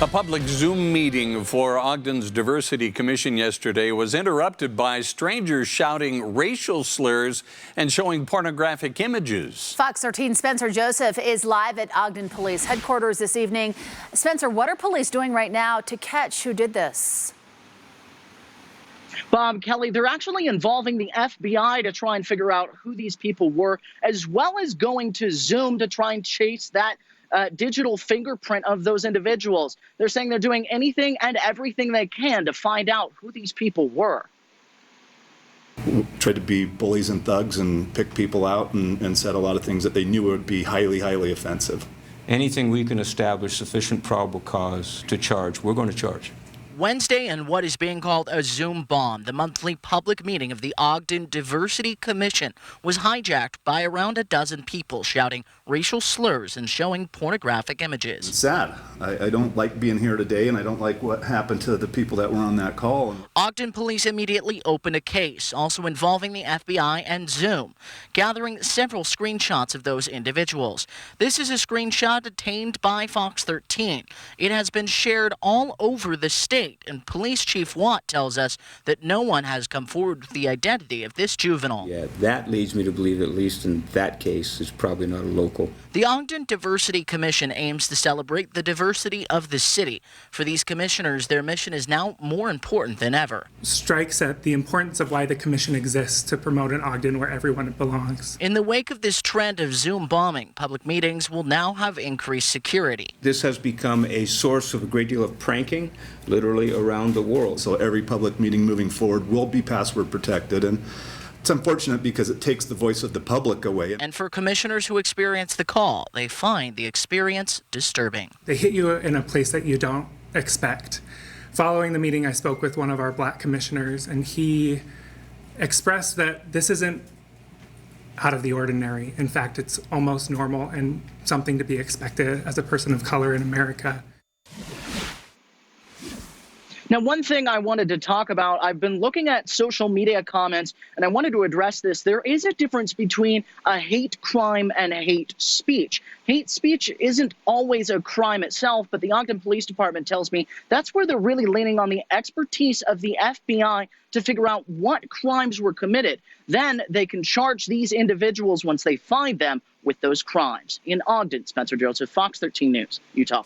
A public Zoom meeting for Ogden's Diversity Commission yesterday was interrupted by strangers shouting racial slurs and showing pornographic images. Fox 13's Spencer Joseph is live at Ogden Police headquarters this evening. Spencer, what are police doing right now to catch who did this? Bob, Kelly, they're actually involving the FBI to try and figure out who these people were, as well as going to Zoom to try and chase that digital fingerprint of those individuals. They're saying they're doing anything and everything they can to find out who these people were. Tried to be bullies and thugs and pick people out and said a lot of things that they knew would be highly, highly offensive. Anything we can establish sufficient probable cause to charge, we're going to charge. Wednesday, in what is being called a Zoom bomb, the monthly public meeting of the Ogden Diversity Commission was hijacked by around a dozen people shouting racial slurs and showing pornographic images. It's sad. I don't like being here today, and I don't like what happened to the people that were on that call. Ogden Police immediately opened a case, also involving the FBI and Zoom, gathering several screenshots of those individuals. This is a screenshot obtained by Fox 13. It has been shared all over the state, and Police Chief Watt tells us that no one has come forward with the identity of this juvenile. Yeah, that leads me to believe, at least in that case, it's probably not a local. The Ogden Diversity Commission aims to celebrate the diversity of the city. For these commissioners, their mission is now more important than ever. Strikes at the importance of why the commission exists, to promote an Ogden where everyone belongs. In the wake of this trend of Zoom bombing, public meetings will now have increased security. This has become a source of a great deal of pranking, literally around the world. So every public meeting moving forward will be password protected, and it's unfortunate because it takes the voice of the public away. And for commissioners who experience the call, they find the experience disturbing. They hit you in a place that you don't expect. Following the meeting, I spoke with one of our black commissioners, and he expressed that this isn't out of the ordinary. In fact, it's almost normal and something to be expected as a person of color in America. Now, one thing I wanted to talk about, I've been looking at social media comments, and I wanted to address this. There is a difference between a hate crime and hate speech. Hate speech isn't always a crime itself, but the Ogden Police Department tells me that's where they're really leaning on the expertise of the FBI to figure out what crimes were committed. Then they can charge these individuals once they find them with those crimes. In Ogden, Spencer Joseph, Fox 13 News, Utah.